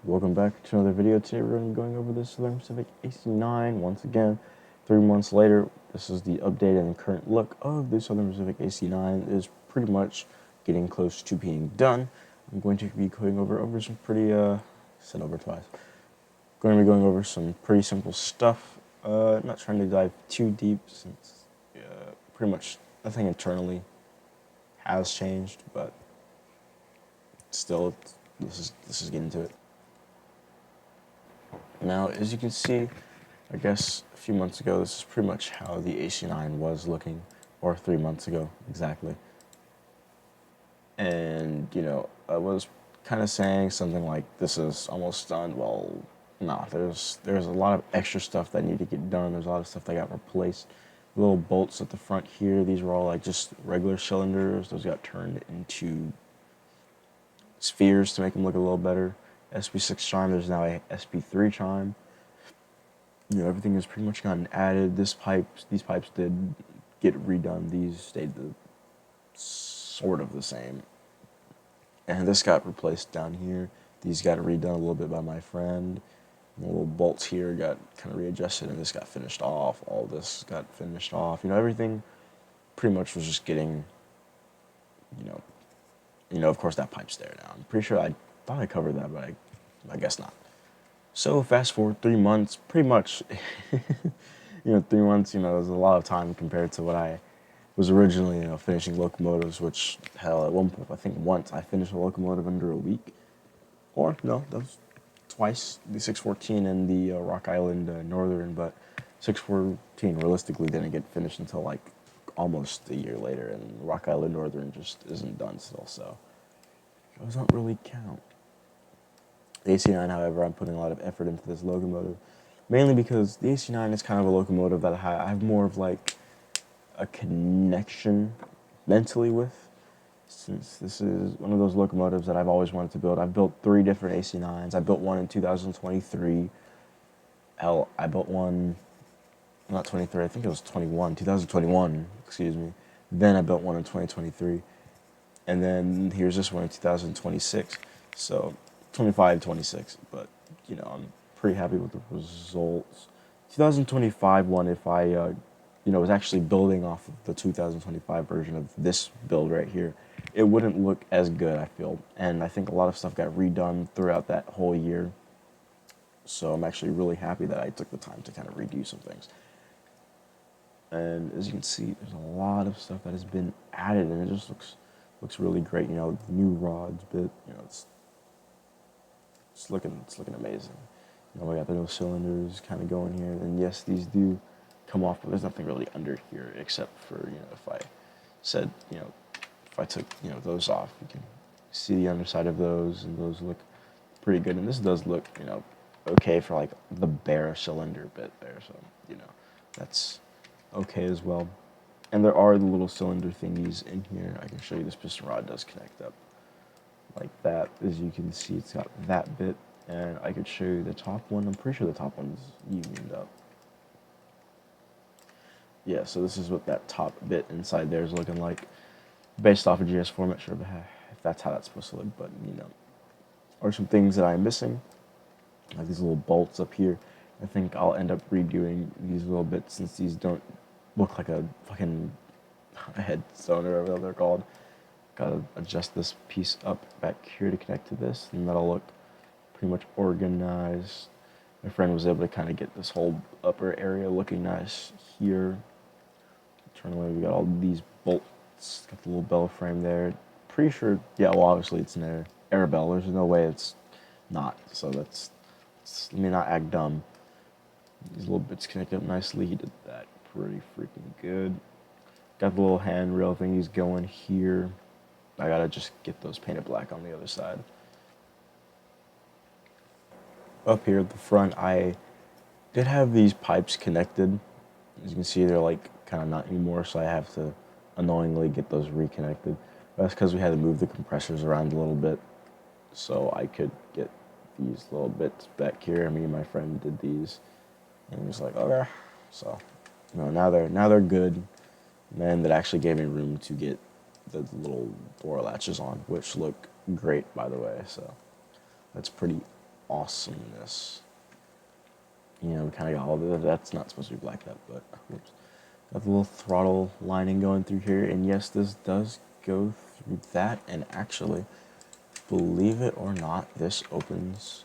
Welcome back to another video. Today we're going to be going over this Southern Pacific AC-9 once again. 3 months later, this is the update and current look of the Southern Pacific AC-9. It is pretty much getting close to being done. I'm going to be going over some pretty, said over twice. Going to be going over some pretty simple stuff. Not trying to dive too deep since pretty much nothing internally has changed, but still, this is getting to it. Now, as you can see, I guess a few months ago, this is pretty much how the AC-9 was looking, or 3 months ago, exactly. And, I was kind of saying something like, this is almost done. Well, no, there's a lot of extra stuff that need to get done. There's a lot of stuff that got replaced. The little bolts at the front here, these were all like just regular cylinders. Those got turned into spheres to make them look a little better. SP6 chime, there's now a SP3 chime. Everything has pretty much gotten added. These pipes did get redone. These stayed sort of the same. And this got replaced down here. These got redone a little bit by my friend. The little bolts here got kind of readjusted, and this got finished off. All this got finished off. Everything pretty much was just getting, of course that pipe's there now. I'm pretty sure I thought I covered that, but I guess not. So fast forward 3 months, pretty much, 3 months, is a lot of time compared to what I was originally, finishing locomotives, which, hell, at one point, I think once I finished a locomotive under a week. Or, no, that was twice, the 614 and the Rock Island Northern, but 614 realistically didn't get finished until, like, almost a year later, and Rock Island Northern just isn't done still, so it doesn't really count. The AC-9, however, I'm putting a lot of effort into this locomotive, mainly because the AC-9 is kind of a locomotive that I have more of like a connection mentally with, since this is one of those locomotives that I've always wanted to build. I've built 3 different AC-9s. I built one in 2023. Hell, I built one, not 23, I think it was 2021, excuse me. Then I built one in 2023. And then here's this one in 2026. So 25, 26, but I'm pretty happy with the results. 2025 one, if I was actually building off of the 2025 version of this build right here, it wouldn't look as good, I feel. And I think a lot of stuff got redone throughout that whole year. So I'm actually really happy that I took the time to kind of redo some things. And as you can see, there's a lot of stuff that has been added, and it just looks really great. The new rods bit, it's looking amazing. We got the new cylinders kind of going here, and yes, these do come off, but there's nothing really under here except for if I said if I took those off, you can see the underside of those, and those look pretty good. And this does look okay for like the bare cylinder bit there, so that's okay as well. And there are the little cylinder thingies in here. I can show you this piston rod does connect up like that. As you can see, it's got that bit, and I could show you the top one. I'm pretty sure the top one's unioned up. Yeah, so this is what that top bit inside there is looking like, based off of GS4. I'm not sure if that's how that's supposed to look, but are some things that I'm missing, like these little bolts up here. I think I'll end up redoing these little bits, since these don't look like a fucking headstone or whatever they're called. Gotta adjust this piece up back here to connect to this, and that'll look pretty much organized. My friend was able to kind of get this whole upper area looking nice here. Internally, we got all these bolts, got the little bell frame there. Pretty sure, yeah, well, obviously it's an air bell. There's no way it's not, so let me not act dumb. These little bits connect up nicely. He did that pretty freaking good. Got the little handrail thingies going here. I gotta just get those painted black on the other side. Up here at the front, I did have these pipes connected. As you can see, they're like kind of not anymore, so I have to annoyingly get those reconnected. That's because we had to move the compressors around a little bit, so I could get these little bits back here. Me and my friend did these, and he was like, okay. So, now they're good. And then that actually gave me room to get the little door latches on, which look great, by the way. So that's pretty awesomeness. You know, we kind of got all the, that's not supposed to be blacked out, but whoops. Got the little throttle lining going through here, and yes, this does go through that, and actually, believe it or not, this opens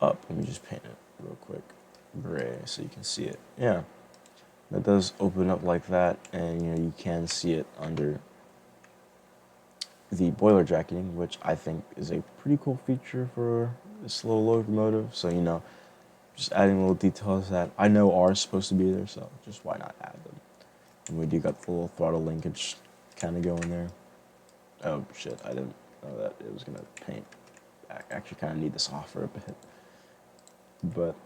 up. Let me just paint it real quick, gray, so you can see it. Yeah, that does open up like that, and you know, you can see it under the boiler jacketing, which I think is a pretty cool feature for this little locomotive. So, you know, just adding little details that I know are supposed to be there, so just why not add them? And we do got the little throttle linkage kind of going there. Oh shit, I didn't know that it was gonna paint. I actually kind of need this off for a bit. But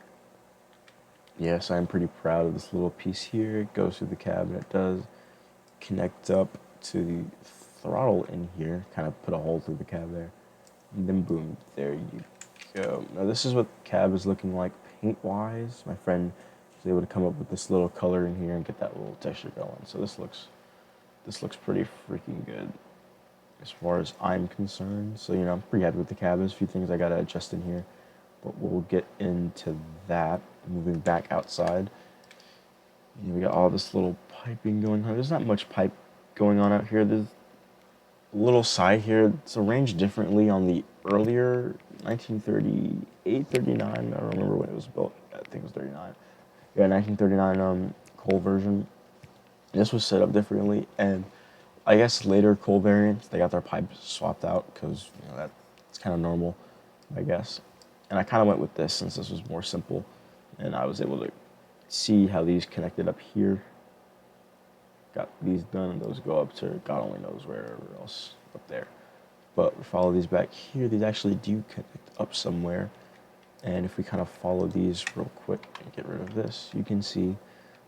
yes, I'm pretty proud of this little piece here. It goes through the cab and it does connect up to the throttle in here, kind of put a hole through the cab there. And then boom, there you go. Now this is what the cab is looking like paint-wise. My friend was able to come up with this little color in here and get that little texture going. So this looks pretty freaking good as far as I'm concerned. So, you know, I'm pretty happy with the cab. There's a few things I gotta adjust in here, but we'll get into that. Moving back outside, you know, we got all this little piping going on. There's not much pipe going on out here. There's a little side here. It's arranged differently on the earlier 1938, 39. I don't remember when it was built. I think it was 39. Yeah, 1939 coal version. This was set up differently, and I guess later coal variants, they got their pipes swapped out because, you know, that's kind of normal, I guess. And I kind of went with this since this was more simple, and I was able to see how these connected up here. Got these done, and those go up to God only knows wherever else up there. But we follow these back here. These actually do connect up somewhere. And if we kind of follow these real quick and get rid of this, you can see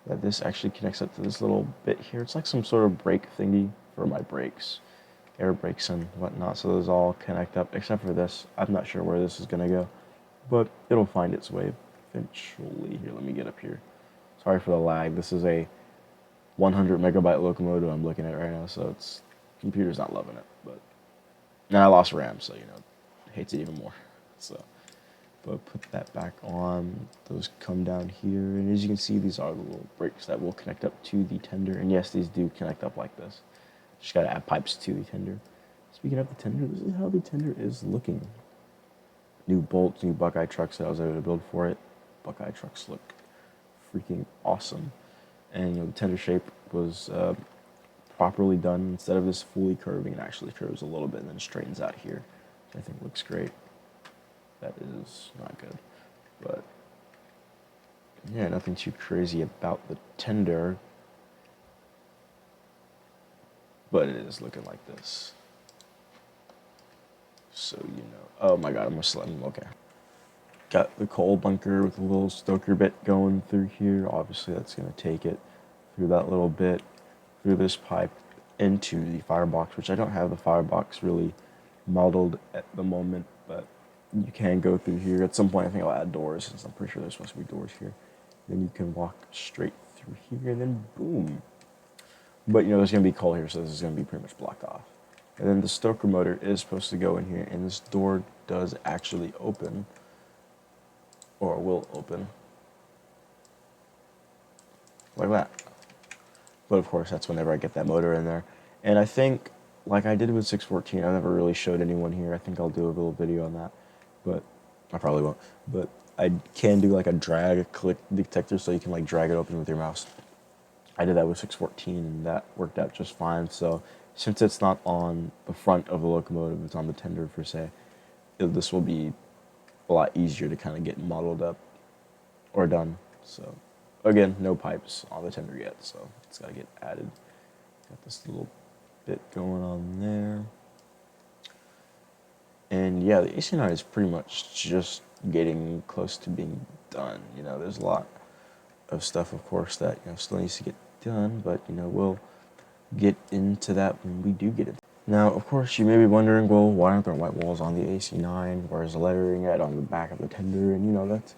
that this actually connects up to this little bit here. It's like some sort of brake thingy for my brakes, air brakes and whatnot. So those all connect up, except for this. I'm not sure where this is gonna go, but it'll find its way eventually. Here, let me get up here. Sorry for the lag. This is a 100 megabyte locomotive I'm looking at right now, so it's computer's not loving it. But now I lost RAM, so, you know, hates it even more. So, but put that back on. Those come down here, and as you can see, these are the little brakes that will connect up to the tender. And yes, these do connect up like this. Just gotta add pipes to the tender. Speaking of the tender, this is how the tender is looking. New bolts, new Buckeye trucks that I was able to build for it. Buckeye trucks look freaking awesome. And, you know, the tender shape was properly done. Instead of this fully curving, it actually curves a little bit and then straightens out here, which I think looks great. That is not good, but yeah, nothing too crazy about the tender, but it is looking like this. So, you know, oh my god, I'm gonna slim. Okay, got the coal bunker with a little stoker bit going through here. Obviously, that's gonna take it through that little bit, through this pipe, into the firebox, which I don't have the firebox really modeled at the moment, but you can go through here. At some point, I think I'll add doors, since I'm pretty sure there's supposed to be doors here. Then you can walk straight through here, and then boom. But, you know, there's going to be coal here, so this is going to be pretty much blocked off. And then the stoker motor is supposed to go in here, and this door does actually open, or will open, like that. But, of course, that's whenever I get that motor in there. And I think, like I did with 614, I never really showed anyone here. I think I'll do a little video on that. But I probably won't. But I can do like a drag, a click detector, so you can like drag it open with your mouse. I did that with 614, and that worked out just fine. So since it's not on the front of the locomotive, it's on the tender per se, this will be a lot easier to kind of get modeled up or done. So again, no pipes on the tender yet, so it's got to get added. Got this little bit going on there. And yeah, the Ac-9 is pretty much just getting close to being done. You know, there's a lot of stuff, of course, that, you know, still needs to get done, but, you know, we'll get into that when we do get it. Now, of course, you may be wondering, well, why aren't there white walls on the Ac-9? Where's the lettering at on the back of the tender? And, you know, that's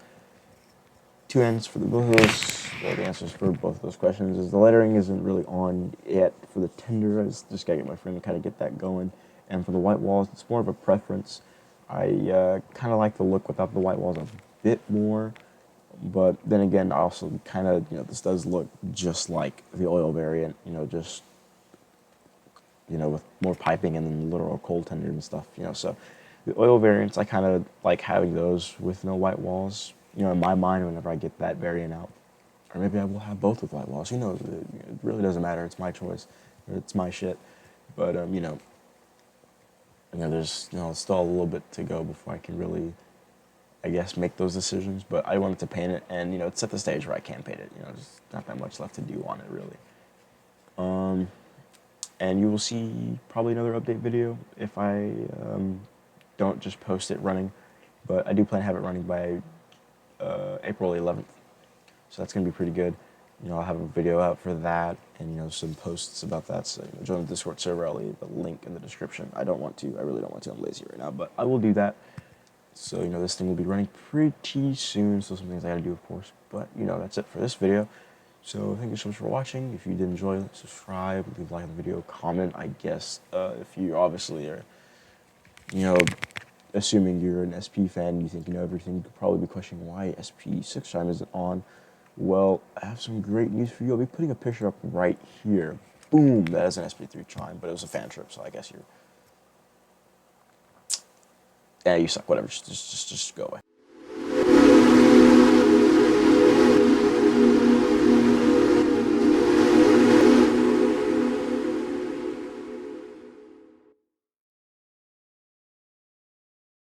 two answers for both of those. Well, the answers for both of those questions is the lettering isn't really on yet for the tender. I just gotta get my friend to kind of get that going. And for the white walls, it's more of a preference. I kind of like the look without the white walls a bit more, but then again, I also kind of, this does look just like the oil variant, just, with more piping and then literal cold tender and stuff, so the oil variants, I kind of like having those with no white walls, in my mind, whenever I get that variant out. Or maybe I will have both with white walls. Who knows? It really doesn't matter. It's my choice. It's my shit. But there's still a little bit to go before I can really, I guess, make those decisions. But I wanted to paint it, and it's at the stage where I can paint it. There's not that much left to do on it really. And you will see probably another update video if I don't just post it running. But I do plan to have it running by April 11th. So that's going to be pretty good. I'll have a video out for that and, some posts about that. So, join the Discord server. I'll leave the link in the description. I really don't want to. I'm lazy right now, but I will do that. So, this thing will be running pretty soon. So, some things I got to do, of course. But, that's it for this video. So, thank you so much for watching. If you did enjoy it, subscribe, leave a like on the video, comment, I guess. If you obviously are, assuming you're an SP fan, you think you know everything, you could probably be questioning why SP6 chime isn't on. Well, I have some great news for you. I'll be putting a picture up right here. Boom, that is an SP3 chime, but it was a fan trip, so I guess you're... Yeah, you suck, whatever, just go away.